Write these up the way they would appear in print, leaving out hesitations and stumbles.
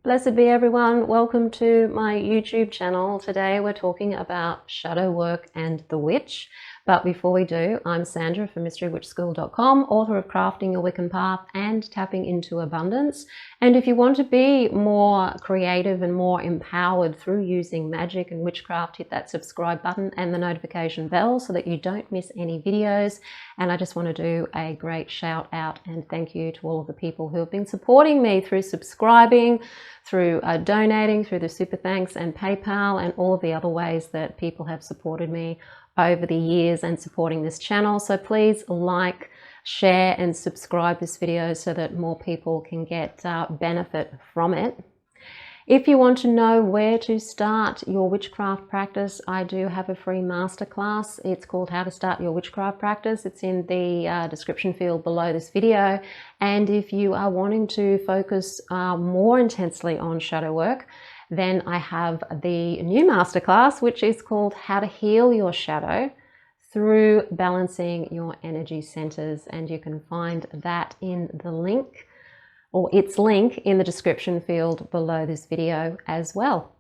Blessed be everyone. Welcome to my YouTube channel. Today we're talking about shadow work and the witch. But before we do, I'm Sandra from mysterywitchschool.com, author of Crafting Your Wiccan Path and Tapping into Abundance. And if you want to be more creative and more empowered through using magic and witchcraft, hit that subscribe button and the notification bell so that you don't miss any videos. And I just want to do a great shout out and thank you to all of the people who have been supporting me through subscribing, through donating, through the super thanks and PayPal, and all of the other ways that people have supported me over the years and supporting this channel. So please like, share and subscribe this video so that more people can get benefit from it. If you want to know where to start your witchcraft practice, I do have a free masterclass. It's called How to Start Your Witchcraft Practice. It's in the description field below this video. And if you are wanting to focus more intensely on shadow work, then I have the new masterclass, which is called How to Heal Your Shadow through Balancing Your Energy Centers. And you can find that in the link, or its link, in the description field below this video as well.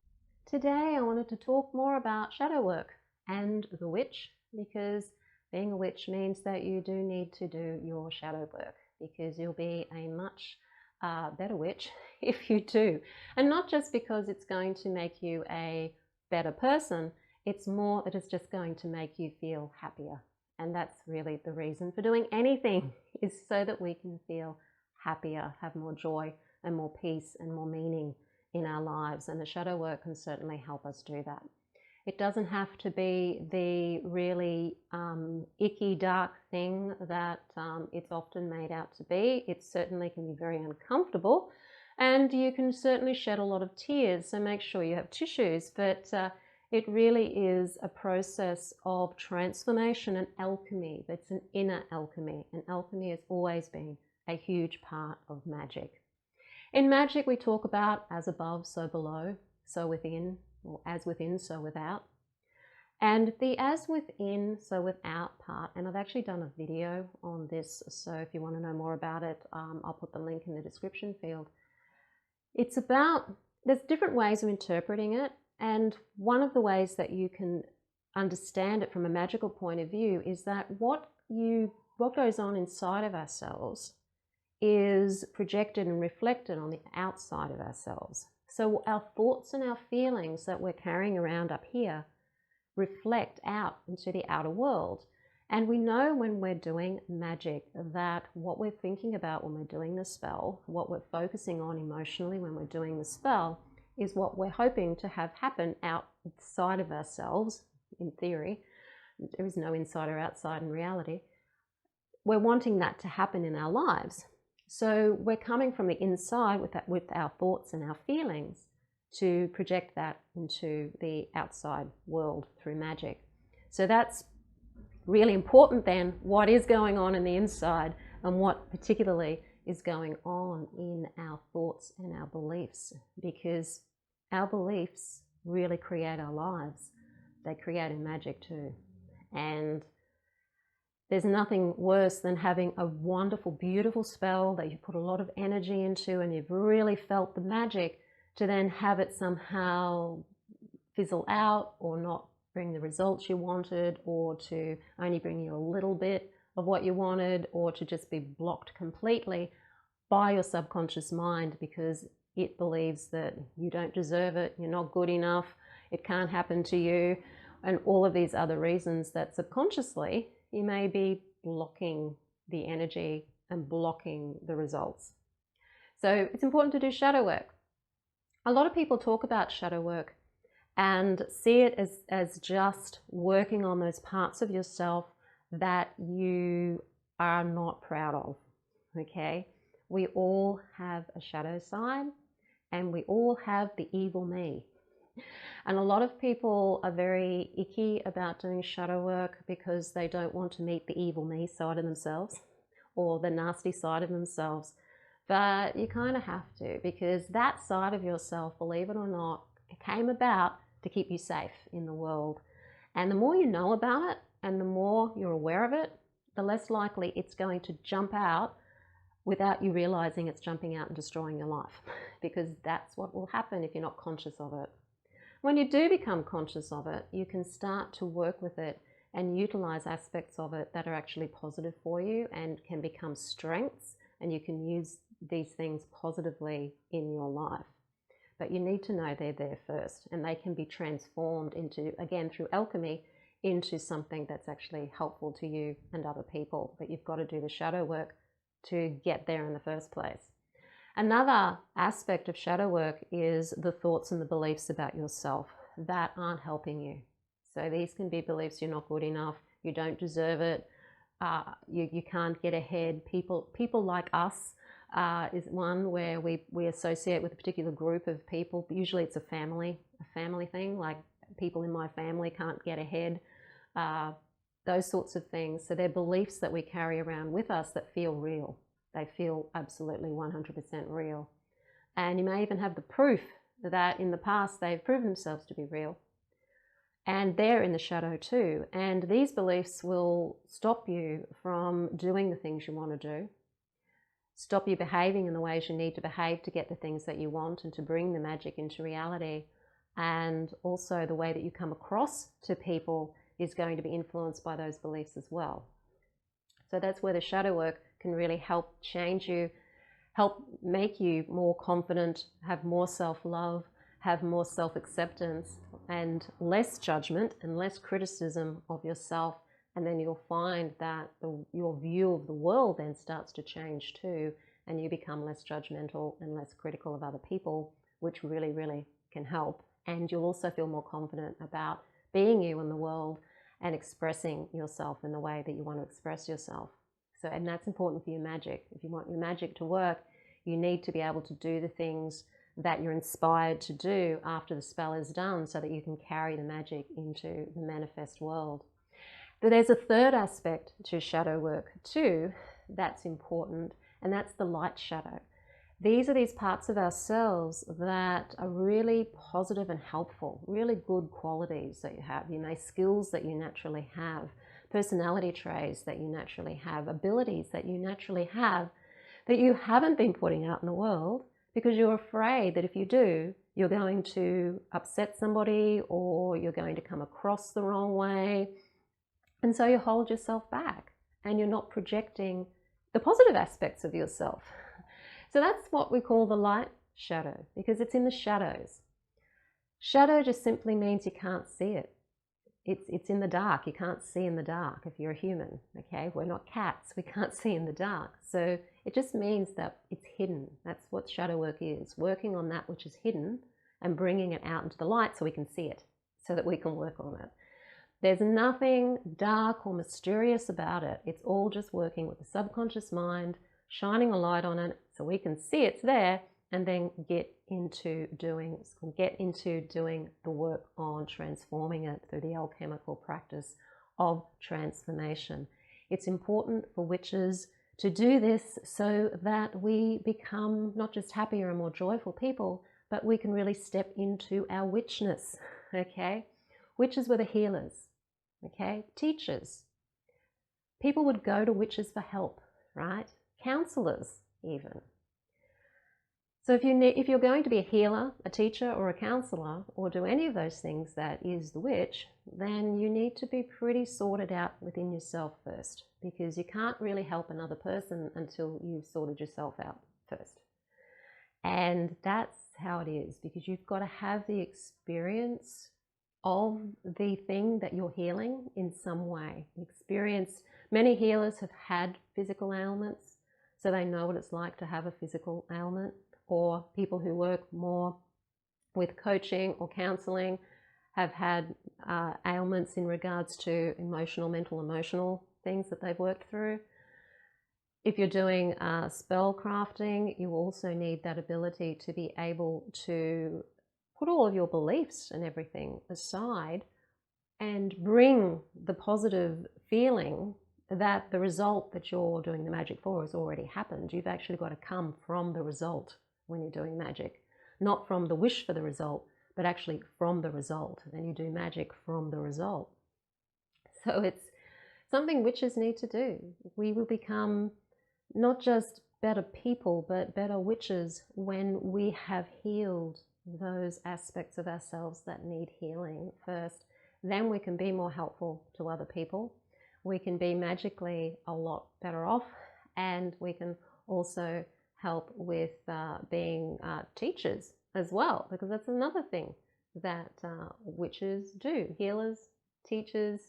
Today I wanted to talk more about shadow work and the witch, because being a witch means that you do need to do your shadow work, because you'll be a much better witch if you do. And not just because it's going to make you a better person, it's more that it's just going to make you feel happier. And that's really the reason for doing anything, is so that we can feel happier, have more joy and more peace and more meaning in our lives. And the shadow work can certainly help us do that. It doesn't have to be the really icky, dark thing that it's often made out to be. It certainly can be very uncomfortable, and you can certainly shed a lot of tears, so make sure you have tissues. But it really is a process of transformation and alchemy. It's an inner alchemy, and alchemy has always been a huge part of magic. In magic, we talk about as above, so below, so within, or as within, so without. And the as within, so without part, and I've actually done a video on this, so if you want to know more about it, I'll put the link in the description field. It's about, there's different ways of interpreting it, and one of the ways that you can understand it from a magical point of view is that what goes on inside of ourselves is projected and reflected on the outside of ourselves. So our thoughts and our feelings that we're carrying around up here reflect out into the outer world. And we know when we're doing magic that what we're thinking about when we're doing the spell, what we're focusing on emotionally when we're doing the spell, is what we're hoping to have happen outside of ourselves. In theory, there is no inside or outside in reality. We're wanting that to happen in our lives. So we're coming from the inside with our thoughts and our feelings to project that into the outside world through magic. So that's really important then, what is going on in the inside and what particularly is going on in our thoughts and our beliefs, because our beliefs really create our lives. They create in magic too. And there's nothing worse than having a wonderful, beautiful spell that you put a lot of energy into and you've really felt the magic, to then have it somehow fizzle out or not bring the results you wanted, or to only bring you a little bit of what you wanted, or to just be blocked completely by your subconscious mind because it believes that you don't deserve it, you're not good enough, it can't happen to you, and all of these other reasons that subconsciously you may be blocking the energy and blocking the results. So it's important to do shadow work. A lot of people talk about shadow work and see it as just working on those parts of yourself that you are not proud of, okay? We all have a shadow side, and we all have the evil me. And a lot of people are very icky about doing shadow work because they don't want to meet the evil me side of themselves or the nasty side of themselves. But you kind of have to, because that side of yourself, believe it or not, it came about to keep you safe in the world. And the more you know about it and the more you're aware of it, the less likely it's going to jump out without you realizing it's jumping out and destroying your life, because that's what will happen if you're not conscious of it. When you do become conscious of it, you can start to work with it and utilize aspects of it that are actually positive for you and can become strengths, and you can use these things positively in your life. But you need to know they're there first, and they can be transformed into, again, through alchemy, into something that's actually helpful to you and other people. But you've got to do the shadow work to get there in the first place. Another aspect of shadow work is the thoughts and the beliefs about yourself that aren't helping you. So these can be beliefs: you're not good enough, you don't deserve it, you can't get ahead. People like us is one where we associate with a particular group of people. Usually it's a family thing, like people in my family can't get ahead, those sorts of things. So they're beliefs that we carry around with us that feel real. They feel absolutely 100% real. And you may even have the proof that in the past they've proven themselves to be real. And they're in the shadow too. And these beliefs will stop you from doing the things you want to do, stop you behaving in the ways you need to behave to get the things that you want and to bring the magic into reality. And also the way that you come across to people is going to be influenced by those beliefs as well. So that's where the shadow work can really help change you, help make you more confident, have more self-love, have more self-acceptance and less judgment and less criticism of yourself. And then you'll find that your view of the world then starts to change too, and you become less judgmental and less critical of other people, which really, really can help. And you'll also feel more confident about being you in the world and expressing yourself in the way that you want to express yourself. So, and that's important for your magic. If you want your magic to work, you need to be able to do the things that you're inspired to do after the spell is done, so that you can carry the magic into the manifest world. But there's a third aspect to shadow work too that's important, and that's the light shadow. These are these parts of ourselves that are really positive and helpful, really good qualities that you have, skills that you naturally have, personality traits that you naturally have, abilities that you naturally have that you haven't been putting out in the world because you're afraid that if you do, you're going to upset somebody or you're going to come across the wrong way. And so you hold yourself back and you're not projecting the positive aspects of yourself. So that's what we call the light shadow, because it's in the shadows. Shadow just simply means you can't see it. It's in the dark. You can't see in the dark if you're a human, okay? We're not cats. We can't see in the dark. So it just means that it's hidden. That's what shadow work is, working on that which is hidden and bringing it out into the light so we can see it, so that we can work on it. There's nothing dark or mysterious about it. It's all just working with the subconscious mind, shining a light on it so we can see it's there, and then get into doing the work on transforming it through the alchemical practice of transformation. It's important for witches to do this so that we become not just happier and more joyful people, but we can really step into our witchness, okay? Witches were the healers, okay? Teachers. People would go to witches for help, right? Counselors even. So if you're going to be a healer, a teacher, or a counselor, or do any of those things that is the witch, then you need to be pretty sorted out within yourself first, because you can't really help another person until you've sorted yourself out first. And that's how it is, because you've got to have the experience of the thing that you're healing in some way. Many healers have had physical ailments, so they know what it's like to have a physical ailment. Or people who work more with coaching or counseling have had ailments in regards to emotional things that they've worked through. If you're doing spell crafting, you also need that ability to be able to put all of your beliefs and everything aside and bring the positive feeling that the result that you're doing the magic for has already happened. You've actually got to come from the result when you're doing magic, not from the wish for the result, but actually from the result. And you do magic from the result. So it's something witches need to do. We will become not just better people, but better witches when we have healed those aspects of ourselves that need healing first. Then we can be more helpful to other people. We can be magically a lot better off, and we can also help with being teachers as well, because that's another thing that witches do. Healers, teachers,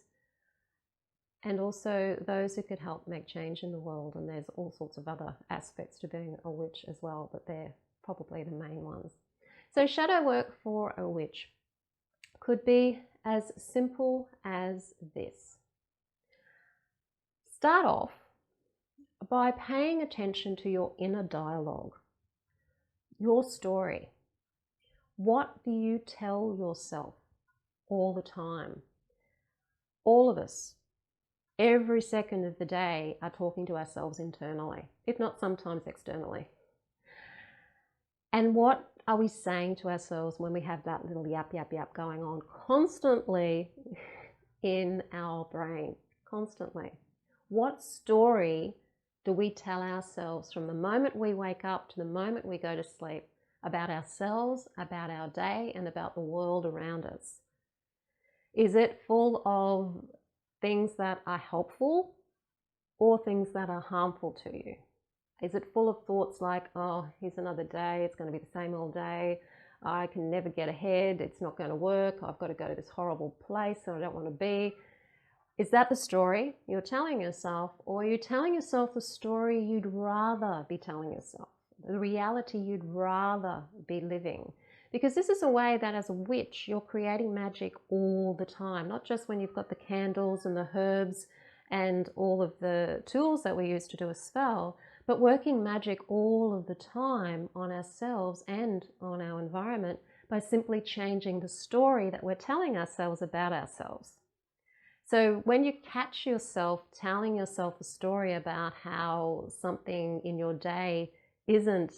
and also those who could help make change in the world. And there's all sorts of other aspects to being a witch as well, but they're probably the main ones. So shadow work for a witch could be as simple as this. Start off by paying attention to your inner dialogue, your story. What do you tell yourself all the time? All of us, every second of the day, are talking to ourselves internally, if not sometimes externally. And what are we saying to ourselves when we have that little yap, yap, yap going on constantly in our brain? Constantly. What story do we tell ourselves from the moment we wake up to the moment we go to sleep about ourselves, about our day, and about the world around us? Is it full of things that are helpful or things that are harmful to you? Is it full of thoughts like, oh, here's another day, it's going to be the same all day, I can never get ahead, it's not going to work, I've got to go to this horrible place that I don't want to be? Is that the story you're telling yourself, or are you telling yourself the story you'd rather be telling yourself, the reality you'd rather be living? Because this is a way that as a witch, you're creating magic all the time, not just when you've got the candles and the herbs and all of the tools that we use to do a spell, but working magic all of the time on ourselves and on our environment by simply changing the story that we're telling ourselves about ourselves. So when you catch yourself telling yourself a story about how something in your day isn't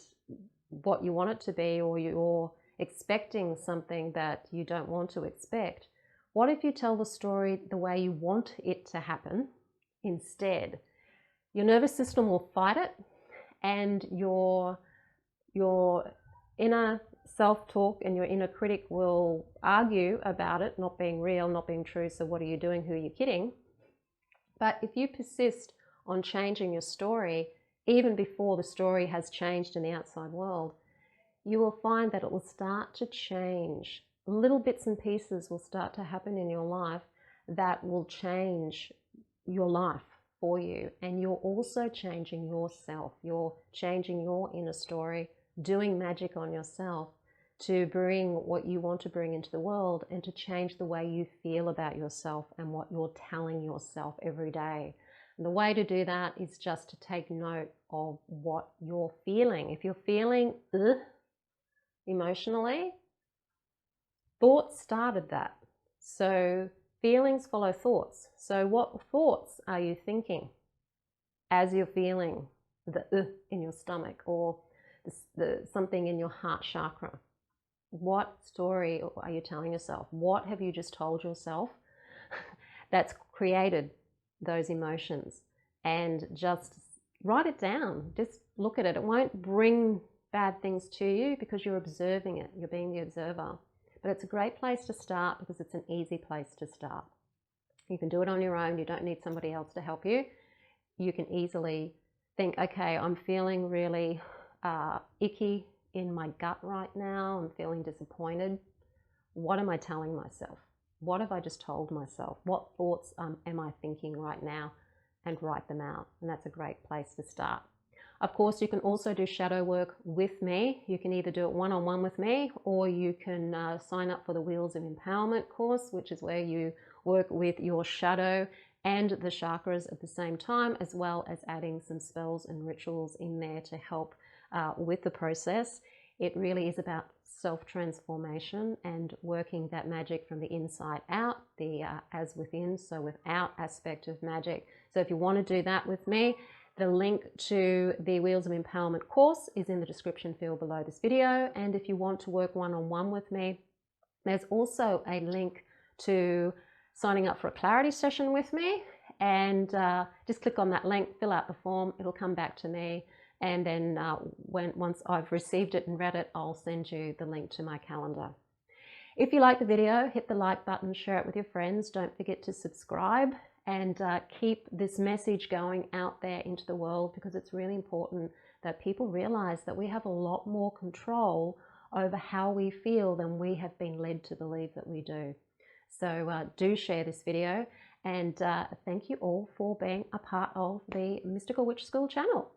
what you want it to be, or you're expecting something that you don't want to expect, what if you tell the story the way you want it to happen instead? Your nervous system will fight it, and your inner self-talk and your inner critic will argue about it not being real, not being true, so what are you doing, who are you kidding? But if you persist on changing your story, even before the story has changed in the outside world, you will find that it will start to change. Little bits and pieces will start to happen in your life that will change your life for you. And you're also changing yourself. You're changing your inner story, doing magic on yourself to bring what you want to bring into the world, and to change the way you feel about yourself and what you're telling yourself every day. And the way to do that is just to take note of what you're feeling. If you're feeling emotionally, thoughts started that. So feelings follow thoughts. So what thoughts are you thinking as you're feeling the in your stomach, or the something in your heart chakra? What story are you telling yourself? What have you just told yourself that's created those emotions? And just write it down. Just look at it. It won't bring bad things to you because you're observing it. You're being the observer. But it's a great place to start because it's an easy place to start. You can do it on your own. You don't need somebody else to help you. You can easily think, okay, I'm feeling really icky in my gut right now. I'm feeling disappointed. What am I telling myself? What have I just told myself? What thoughts am I thinking right now? And write them out. And that's a great place to start. Of course, you can also do shadow work with me. You can either do it one-on-one with me, or you can sign up for the Wheels of Empowerment course, which is where you work with your shadow and the chakras at the same time, as well as adding some spells and rituals in there to help with the process. It really is about self-transformation and working that magic from the inside out, the as within, so without aspect of magic. So if you want to do that with me, the link to the Wheels of Empowerment course is in the description field below this video. And if you want to work one-on-one with me, there's also a link to signing up for a clarity session with me. And just click on that link, fill out the form, it'll come back to me, And then once I've received it and read it, I'll send you the link to my calendar. If you like the video, hit the like button, share it with your friends. Don't forget to subscribe and keep this message going out there into the world, because it's really important that people realize that we have a lot more control over how we feel than we have been led to believe that we do. So do share this video, and thank you all for being a part of the Mystical Witch School channel.